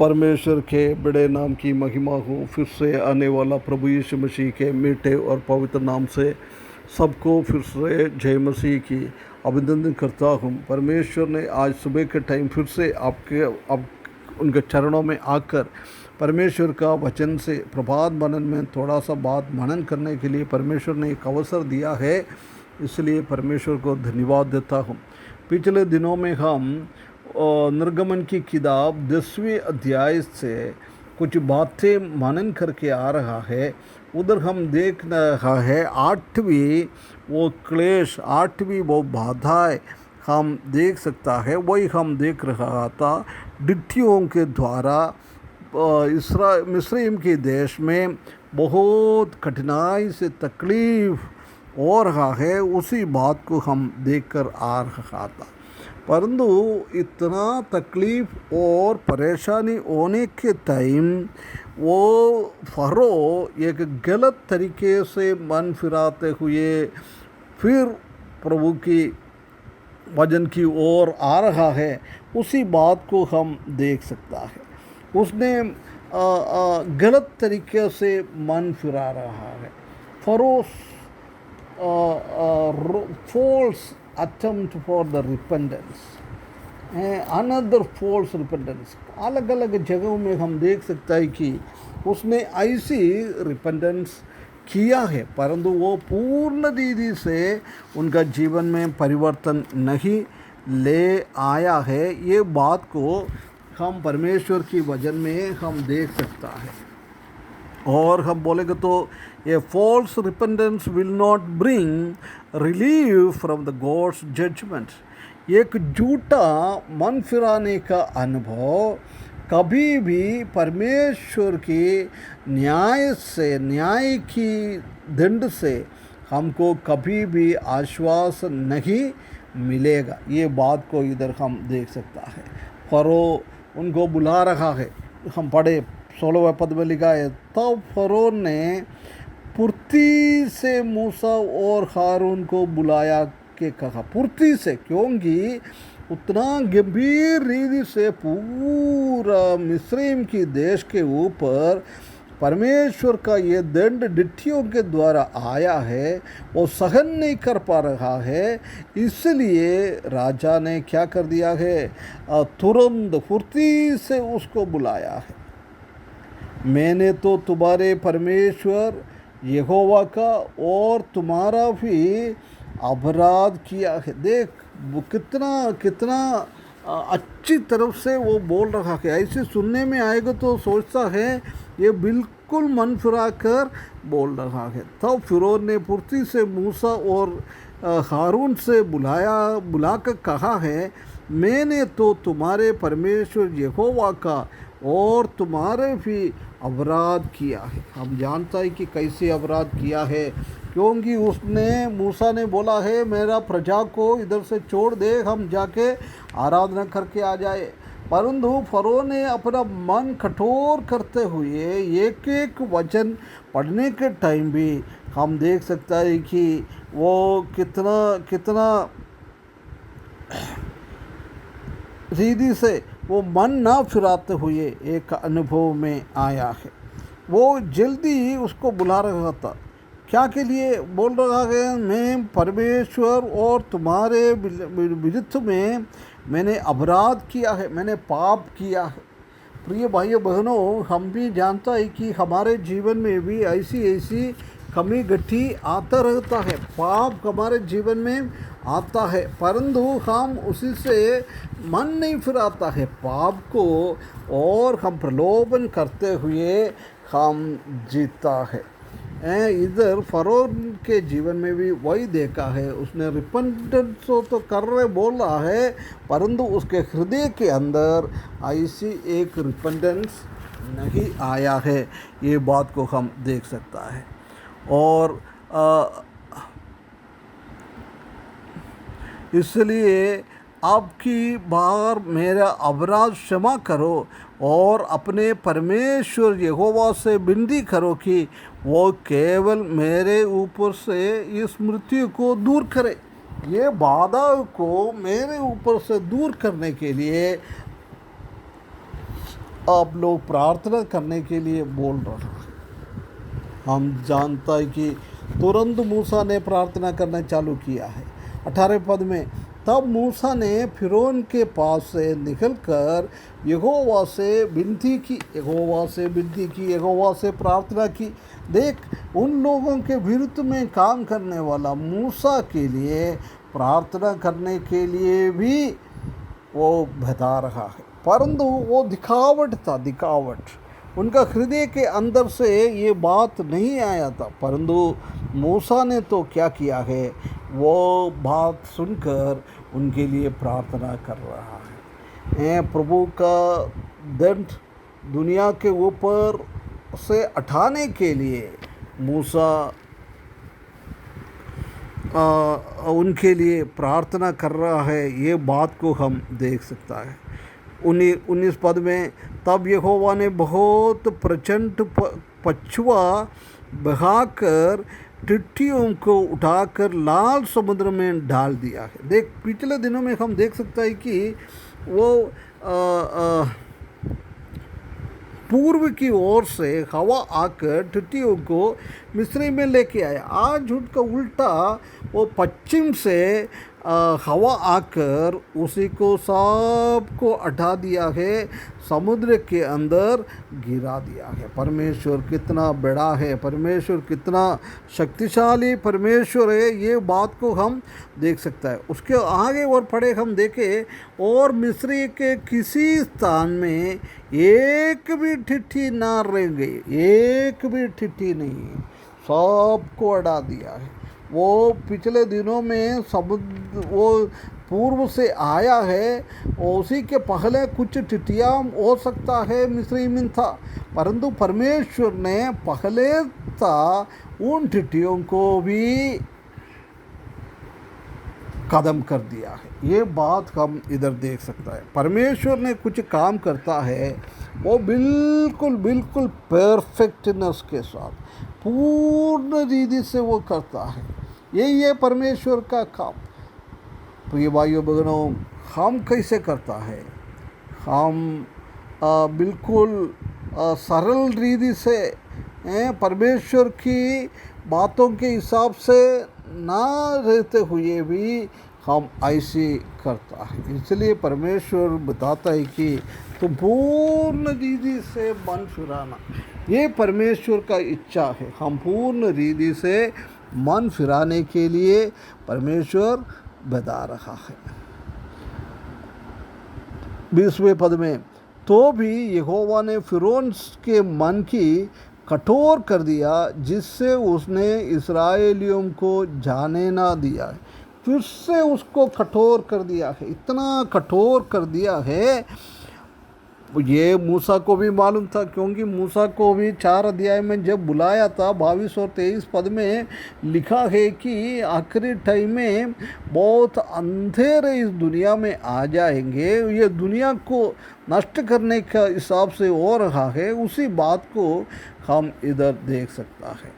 परमेश्वर के बड़े नाम की महिमा हो। फिर से आने वाला प्रभु यीशु मसीह के मीठे और पवित्र नाम से सबको फिर से जय मसीह की अभिनंदन करता हूँ। परमेश्वर ने आज सुबह के टाइम फिर से आप उनके चरणों में आकर परमेश्वर का वचन से प्रभात मनन में थोड़ा सा बात मनन करने के लिए परमेश्वर ने एक अवसर दिया है, इसलिए परमेश्वर को धन्यवाद देता हूँ। पिछले दिनों में हम निर्गमन की किताब 10वें अध्याय से कुछ बातें मनन करके आ रहा है। उधर हम देख रहा है 8वीं वो क्लेश, 8वीं वो बाधाएं हम देख सकता है। वही हम देख रहा था डिठियों के द्वारा मिस्रईम के देश में बहुत कठिनाई से तकलीफ़ हो रहा है, उसी बात को हम देखकर आ रहा था। परंतु इतना तकलीफ़ और परेशानी होने के टाइम वो फ़रो एक गलत तरीके से मन फिराते हुए फिर प्रभु की वचन की ओर आ रहा है, उसी बात को हम देख सकता है। उसने गलत तरीके से मन फिरा रहा है। Furrow false attempt for the repentance, another false repentance। अलग अलग जगहों में हम देख सकता है कि उसने ऐसी रिपेंटेंस किया है, परंतु वो पूर्ण रीति से उनका जीवन में परिवर्तन नहीं ले आया है। ये बात को हम परमेश्वर की वचन में हम देख सकता है। और हम बोलेंगे तो a false repentance will not bring relief from the God's judgment. एक झूठा मन फिराने का अनुभव कभी भी परमेश्वर की न्याय की दंड से हमको कभी भी आश्वास नहीं मिलेगा। ये बात को इधर हम देख सकता है। फ़रो उनको बुला रहा है। हम पढ़े 16वें पद में लिखा है, तब फ़रो ने फुर्ती से मूसा और हारून को बुलाया के कहा। फुर्ती से, क्योंकि उतना गंभीर रीति से पूरा मिस्रईम की देश के ऊपर परमेश्वर का ये दंड डिठियों के द्वारा आया है, वो सहन नहीं कर पा रहा है। इसलिए राजा ने क्या कर दिया है, तुरंत फुर्ती से उसको बुलाया है। मैंने तो तुम्हारे परमेश्वर यहोवा का और तुम्हारा भी अपराध किया है। देख वो कितना अच्छी तरफ से वो बोल रहा है। ऐसे सुनने में आएगा तो सोचता है ये बिल्कुल मन फिरा कर बोल रहा है। तब फ़िरौन ने फुर्ती से मूसा और हारून से बुलाकर कहा है, मैंने तो तुम्हारे परमेश्वर यहोवा का और तुम्हारे भी अपराध किया है। हम जानता है कि कैसे अपराध किया है, क्योंकि उसने मूसा ने बोला है मेरा प्रजा को इधर से छोड़ दे, हम जाके आराधना करके आ जाए। परंतु फ़रो ने अपना मन कठोर करते हुए एक एक वचन पढ़ने के टाइम भी हम देख सकता है कि वो कितना रीति से वो मन ना फिराते हुए एक अनुभव में आया है। वो जल्दी उसको बुला रहा था। क्या के लिए बोल रहा है, मैं परमेश्वर और तुम्हारे विरुद्ध में मैंने अपराध किया है, मैंने पाप किया है। प्रिय भाइयों बहनों, हम भी जानता है कि हमारे जीवन में भी ऐसी कमी गट्टी आता रहता है, पाप हमारे जीवन में आता है, परंतु हम उसी से मन नहीं फिराता है पाप को, और हम प्रलोभन करते हुए हम जीता है। इधर फ़रो के जीवन में भी वही देखा है। उसने रिपेंटेंस तो कर रहे बोल रहा है, परंतु उसके हृदय के अंदर ऐसी एक रिपेंटेंस नहीं आया है। ये बात को हम देख सकता है। और इसलिए आपकी बार मेरा अपराध क्षमा करो और अपने परमेश्वर यहोवा से विनती करो कि वो केवल मेरे ऊपर से इस मृत्यु को दूर करे। ये बाधा को मेरे ऊपर से दूर करने के लिए आप लोग प्रार्थना करने के लिए बोल रहा है। हम जानता है कि तुरंत मूसा ने प्रार्थना करना चालू किया है। 18 पद में, तब मूसा ने फिरौन के पास से निकलकर यहोवा से विनती की, यहोवा से प्रार्थना की। देख, उन लोगों के विरुद्ध में काम करने वाला मूसा के लिए प्रार्थना करने के लिए भी वो बता रहा है, परंतु वो दिखावट था, दिखावट। उनका हृदय के अंदर से ये बात नहीं आया था। परंतु मूसा ने तो क्या किया है, वो बात सुनकर उनके लिए प्रार्थना कर रहा है। प्रभु का दंड दुनिया के ऊपर से हटाने के लिए मूसा उनके लिए प्रार्थना कर रहा है। ये बात को हम देख सकता है। 19 पद में, तब यहोवा ने बहुत प्रचंड पछुआ बहाकर टिट्टियों को उठाकर लाल समुद्र में डाल दिया है। देख, पिछले दिनों में हम देख सकते हैं कि वो पूर्व की ओर से हवा आकर टिट्टियों को मिस्र में लेके आया। आज उनका उल्टा वो पश्चिम से हवा आकर उसी को सबको हटा दिया है, समुद्र के अंदर गिरा दिया है। परमेश्वर कितना बड़ा है, परमेश्वर कितना शक्तिशाली परमेश्वर है, ये बात को हम देख सकता है। उसके आगे और पढ़े हम देखें, और मिस्र के किसी स्थान में एक भी ठिठ्ठी ना रह गई, एक भी ठिठ्ठी नहीं, सबको हटा दिया है। वो पिछले दिनों में समुद्र वो पूर्व से आया है, उसी के पहले कुछ टिटियाँ हो सकता है मिस्र में था, परंतु परमेश्वर ने पहले था उन टिटियों को भी कदम कर दिया है। ये बात हम इधर देख सकता है। परमेश्वर ने कुछ काम करता है, वो बिल्कुल बिल्कुल परफेक्टनेस के साथ, पूर्ण रीति से वो करता है। यही है परमेश्वर का काम। प्रिय भाइयों बहनों, हम कैसे करता है, हम बिल्कुल सरल रीति से परमेश्वर की बातों के हिसाब से ना रहते हुए भी हम ऐसे करता है। इसलिए परमेश्वर बताता है कि तुम पूर्ण रीति से मन फिराना, ये परमेश्वर का इच्छा है। हम पूर्ण रीति से मन फिराने के लिए परमेश्वर बता रहा है। 20वें पद में, तो भी यहोवा ने फिरौन के मन की कठोर कर दिया, जिससे उसने इस्राएलियों को जाने ना दिया। फिर से उसको कठोर कर दिया है, इतना कठोर कर दिया है। ये मूसा को भी मालूम था, क्योंकि मूसा को भी 4 अध्याय में जब बुलाया था, 22 और 23 पद में लिखा है कि आखिरी टाइम में बहुत अंधेरे इस दुनिया में आ जाएंगे, ये दुनिया को नष्ट करने का हिसाब से हो रहा है। उसी बात को हम इधर देख सकता है।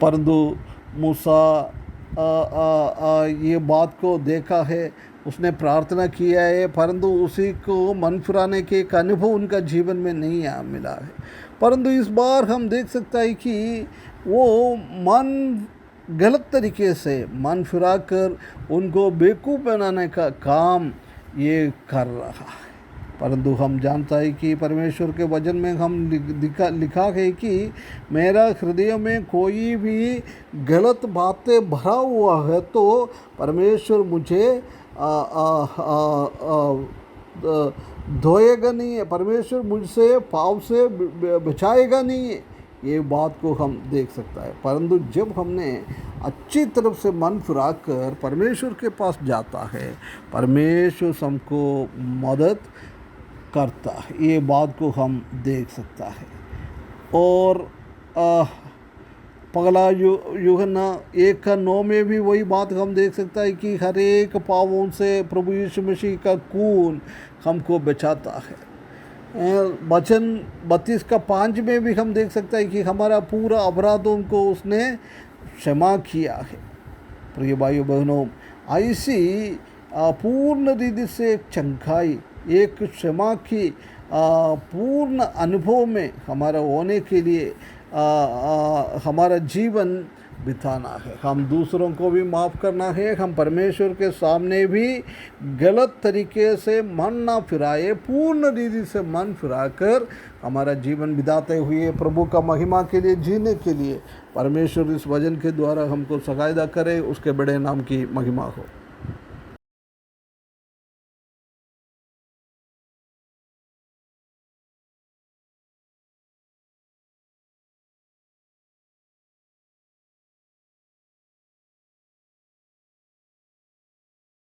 परंतु मूसा ये बात को देखा है, उसने प्रार्थना किया है, परंतु उसी को मन फिराने के एक अनुभव उनका जीवन में नहीं मिला है। परंतु इस बार हम देख सकते हैं कि वो मन गलत तरीके से मन फिराकर उनको बेवकूफ़ बनाने का काम ये कर रहा है। परंतु हम जानता है कि परमेश्वर के वचन में हम लिखा है कि मेरा हृदय में कोई भी गलत बातें भरा हुआ है तो परमेश्वर मुझे धोएगा नहीं है, परमेश्वर मुझसे पाप से बचाएगा नहीं है। ये बात को हम देख सकता है। परंतु जब हमने अच्छी तरफ से मन फिरा कर परमेश्वर के पास जाता है, परमेश्वर हमको मदद करता है, ये बात को हम देख सकता है। और पगला यूहन्ना 1:9 में भी वही बात हम देख सकता है कि हर एक पापों से प्रभु यीशु मसीह का खून हमको बचाता है। वचन 32:5 में भी हम देख सकते हैं कि हमारा पूरा अपराधों को उसने क्षमा किया है। प्रिय भाइयों बहनों, ऐसी पूर्ण रीति से चंगाई एक क्षमा की पूर्ण अनुभव में हमारा होने के लिए हमारा जीवन बिताना है। हम दूसरों को भी माफ़ करना है, हम परमेश्वर के सामने भी गलत तरीके से मन ना फिराए, पूर्ण रीति से मन फिराकर हमारा जीवन बिताते हुए प्रभु का महिमा के लिए जीने के लिए परमेश्वर इस वचन के द्वारा हमको सहायता करे। उसके बड़े नाम की महिमा हो।